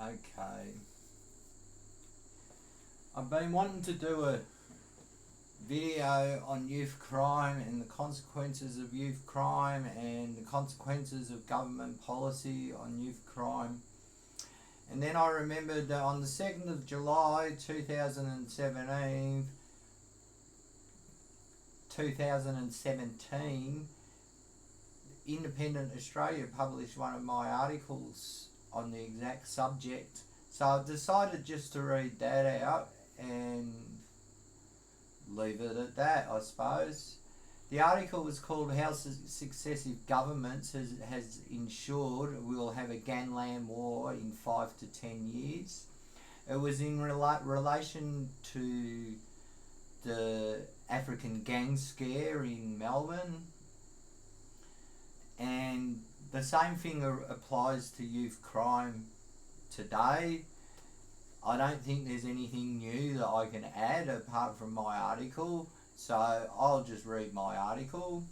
Okay. I've been wanting to do a video on youth crime and the consequences of youth crime and the consequences of government policy on youth crime. And then I remembered that on the 2nd of July 2017, Independent Australia published one of my articles on the exact subject. So I've decided just to read that out and leave it at that, I suppose. The article was called How Successive Governments has Ensured We'll Have a Gangland War in 5 to 10 years. It was in relation to the African gang scare in Melbourne, and the same thing applies to youth crime today. I don't think there's anything new that I can add apart from my article, so I'll just read my article.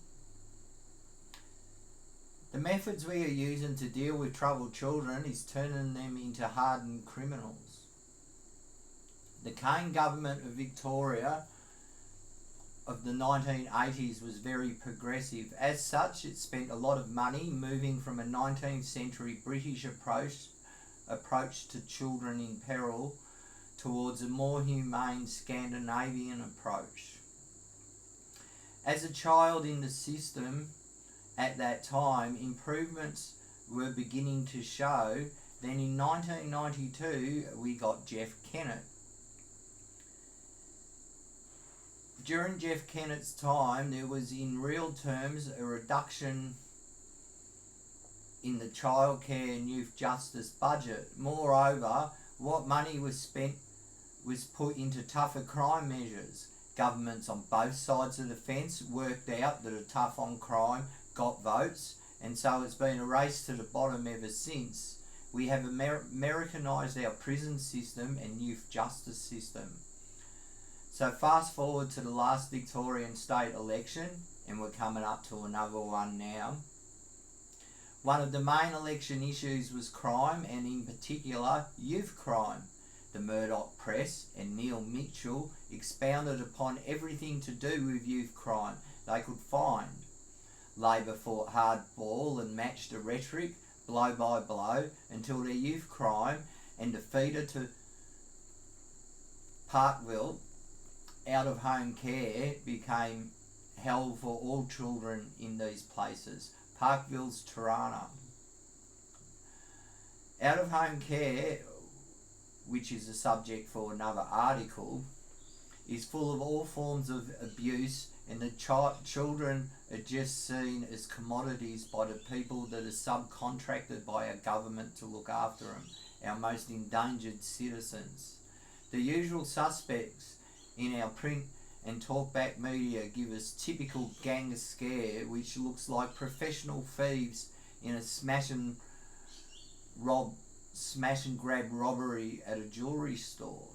The methods we are using to deal with troubled children is turning them into hardened criminals. The Kane government of Victoria of the 1980s was very progressive. As such, it spent a lot of money moving from a 19th century British approach to children in peril towards a more humane Scandinavian approach. As a child in the system at that time, improvements were beginning to show. Then in 1992 we got Jeff Kennett. During Jeff Kennett's time, there was in real terms a reduction in the childcare and youth justice budget. Moreover, what money was spent was put into tougher crime measures. Governments on both sides of the fence worked out that a tough on crime got votes, and so it's been a race to the bottom ever since. We have Americanised our prison system and youth justice system. So fast forward to the last Victorian state election, and we're coming up to another one now. One of the main election issues was crime, and in particular youth crime. The Murdoch press and Neil Mitchell expounded upon everything to do with youth crime they could find. Labor fought hardball and matched the rhetoric blow by blow until their youth crime and the feeder to Parkville out-of-home care became hell for all children in these places. Parkville's Tirana. Out-of-home care, which is a subject for another article, is full of all forms of abuse, and the children are just seen as commodities by the people that are subcontracted by our government to look after them, our most endangered citizens. The usual suspects in our print and talkback media give us typical gang scare, which looks like professional thieves in a smash and grab robbery at a jewellery store.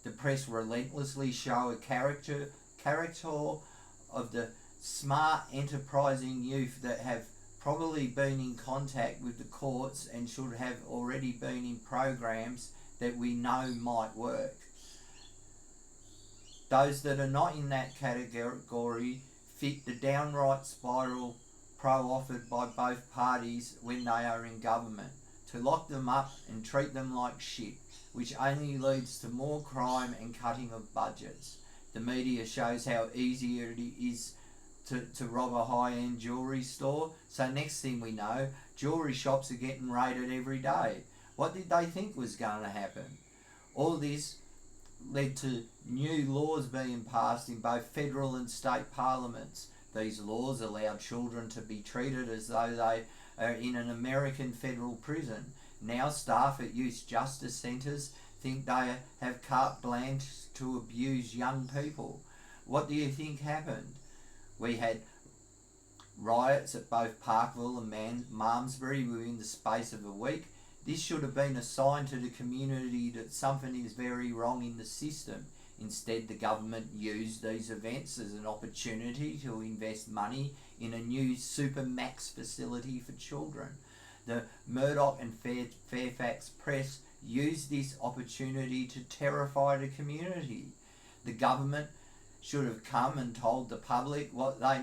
The press relentlessly show a character of the smart, enterprising youth that have probably been in contact with the courts and should have already been in programs that we know might work. Those that are not in that category fit the downright spiral offered by both parties when they are in government, to lock them up and treat them like shit, which only leads to more crime and cutting of budgets. The media shows how easy it is to rob a high-end jewellery store, so next thing we know, jewellery shops are getting raided every day. What did they think was going to happen? All this led to new laws being passed in both federal and state parliaments. These laws allow children to be treated as though they are in an American federal prison. Now staff at youth justice centres think they have carte blanche to abuse young people. What do you think happened? We had riots at both Parkville and Malmesbury within the space of a week. This should have been a sign to the community that something is very wrong in the system. Instead, the government used these events as an opportunity to invest money in a new supermax facility for children. The Murdoch and Fairfax press used this opportunity to terrify the community. The government should have come and told the public what they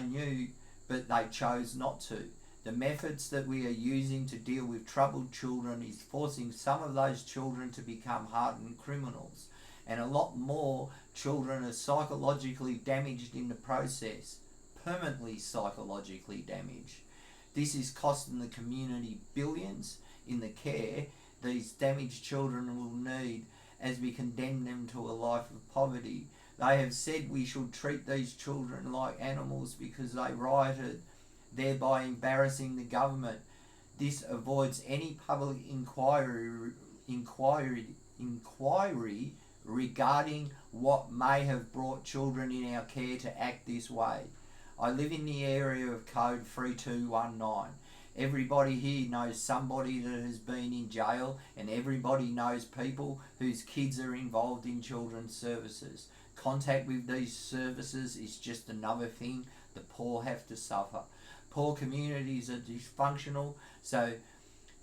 knew, but they chose not to. The methods that we are using to deal with troubled children is forcing some of those children to become hardened criminals, and a lot more children are psychologically damaged in the process, permanently psychologically damaged. This is costing the community billions in the care these damaged children will need as we condemn them to a life of poverty. They have said we should treat these children like animals because they rioted, thereby embarrassing the government. This avoids any public inquiry regarding what may have brought children in our care to act this way. I live in the area of code 3219. Everybody here knows somebody that has been in jail, and everybody knows people whose kids are involved in children's services. Contact with these services is just another thing the poor have to suffer. Poor communities are dysfunctional, so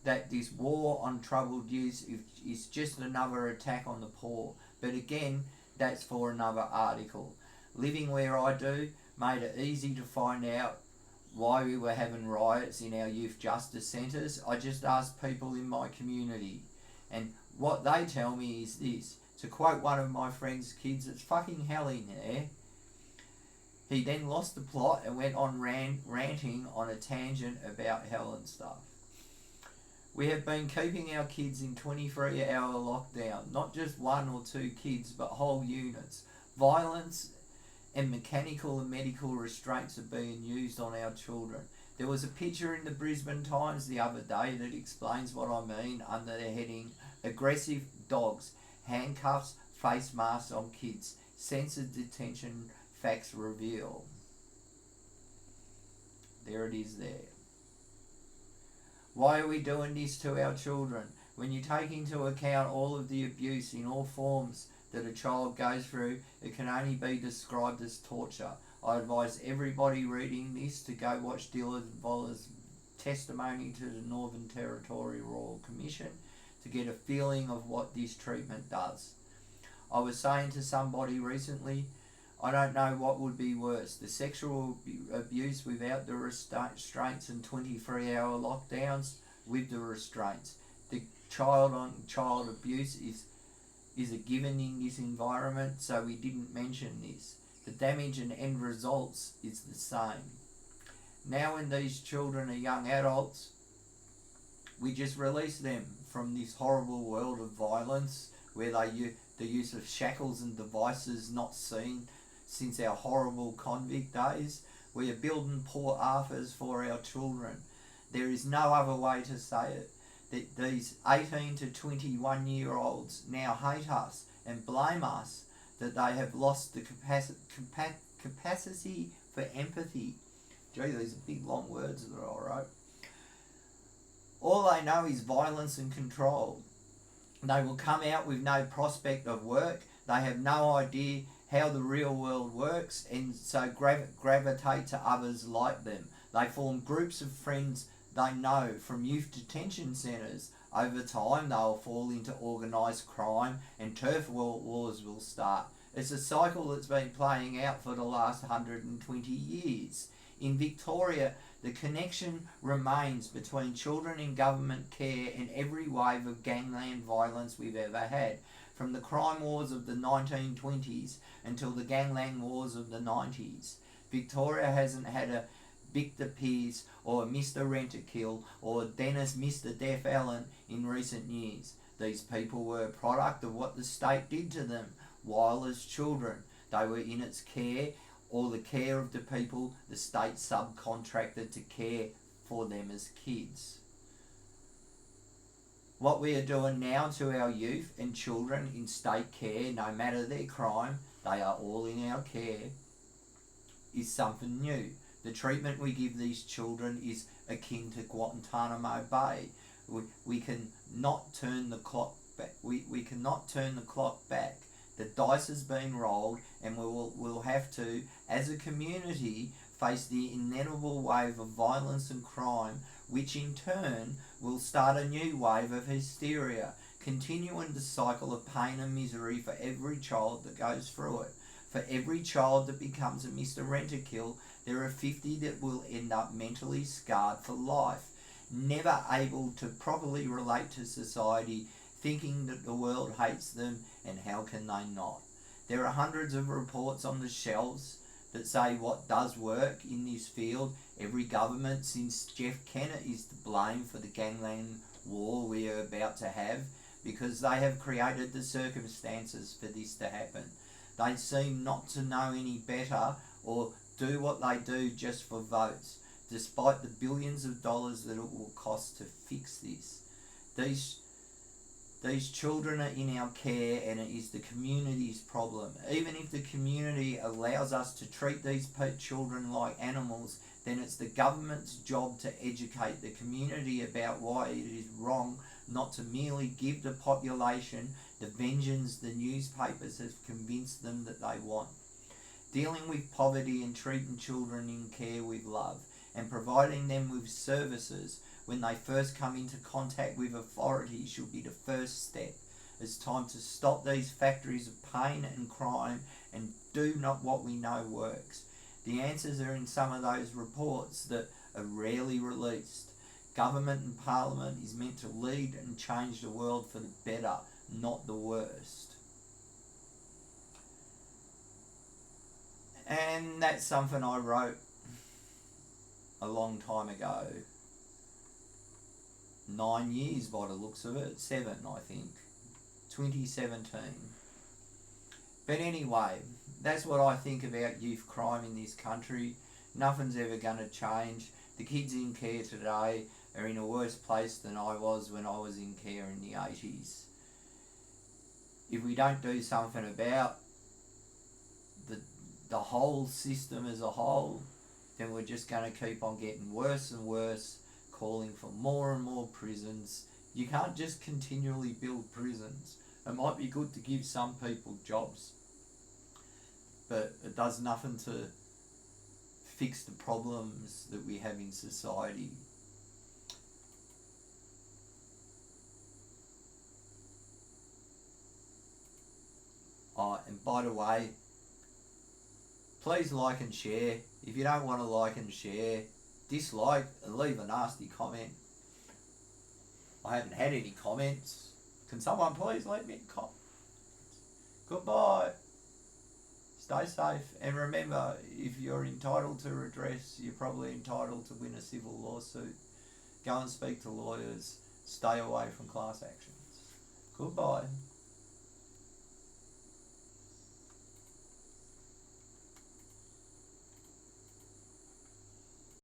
that this war on troubled youth is just another attack on the poor. But again, that's for another article. Living where I do made it easy to find out why we were having riots in our youth justice centres. I just asked people in my community, and what they tell me is this. To quote one of my friend's kids, it's fucking hell in there. He then lost the plot and went on ranting on a tangent about hell and stuff. We have been keeping our kids in 23-hour lockdown, not just one or two kids, but whole units. Violence and mechanical and medical restraints are being used on our children. There was a picture in the Brisbane Times the other day that explains what I mean under the heading Aggressive Dogs, Handcuffs, Face Masks on Kids, Censored Detention Facts Reveal. There it is there. Why are we doing this to our children? When you take into account all of the abuse in all forms that a child goes through, it can only be described as torture. I advise everybody reading this to go watch Dylan Voller's testimony to the Northern Territory Royal Commission to get a feeling of what this treatment does. I was saying to somebody recently, I don't know what would be worse, the sexual abuse without the restraints and 23-hour lockdowns with the restraints. The child-on-child abuse is a given in this environment, so we didn't mention this. The damage and end results is the same. Now when these children are young adults, we just release them from this horrible world of violence where the use of shackles and devices not seen since our horrible convict days. We are building Port Arthurs for our children. There is no other way to say it. That these 18 to 21 year olds now hate us and blame us that they have lost the capacity for empathy. Gee, these are big long words that I wrote. All they know is violence and control. They will come out with no prospect of work. They have no idea how the real world works, and so gravitate to others like them. They form groups of friends they know from youth detention centres. Over time, they'll fall into organised crime and turf wars will start. It's a cycle that's been playing out for the last 120 years. In Victoria, the connection remains between children in government care and every wave of gangland violence we've ever had. From the crime wars of the 1920s until the gangland wars of the 90s. Victoria hasn't had a Victor Pearce or Mr. Rent-A-Kill or Dennis Mr. Deaf Allen in recent years. These people were a product of what the state did to them while as children. They were in its care or the care of the people the state subcontracted to care for them as kids. What we are doing now to our youth and children in state care, no matter their crime, they are all in our care, is something new. The treatment we give these children is akin to Guantanamo Bay. We cannot turn the clock back. We cannot turn the clock back. The dice has been rolled, and we'll have to, as a community, face the inevitable wave of violence and crime which in turn will start a new wave of hysteria, continuing the cycle of pain and misery for every child that goes through it. For every child that becomes a Mr. Rent-A-Kill, there are 50 that will end up mentally scarred for life, never able to properly relate to society, thinking that the world hates them, and how can they not? There are hundreds of reports on the shelves that say what does work in this field. Every government since Jeff Kennett is to blame for the gangland war we are about to have, because they have created the circumstances for this to happen. They seem not to know any better, or do what they do just for votes, despite the billions of dollars that it will cost to fix this. These children are in our care, and it is the community's problem. Even if the community allows us to treat these children like animals, then it's the government's job to educate the community about why it is wrong not to merely give the population the vengeance the newspapers have convinced them that they want. Dealing with poverty and treating children in care with love, and providing them with services when they first come into contact with authority should be the first step. It's time to stop these factories of pain and crime and do not what we know works. The answers are in some of those reports that are rarely released. Government and Parliament is meant to lead and change the world for the better, not the worst. And that's something I wrote a long time ago. 9 years by the looks of it. 7, I think. 2017. But anyway, that's what I think about youth crime in this country. Nothing's ever going to change. The kids in care today are in a worse place than I was when I was in care in the 80s. If we don't do something about the whole system as a whole, then we're just going to keep on getting worse and worse, calling for more and more prisons. You can't just continually build prisons. It might be good to give some people jobs, but it does nothing to fix the problems that we have in society. And by the way, please like and share. If you don't want to like and share, dislike and leave a nasty comment. I haven't had any comments. Can someone please leave me a comment? Goodbye. Stay safe, and remember, if you're entitled to redress, you're probably entitled to win a civil lawsuit. Go and speak to lawyers. Stay away from class actions. Goodbye.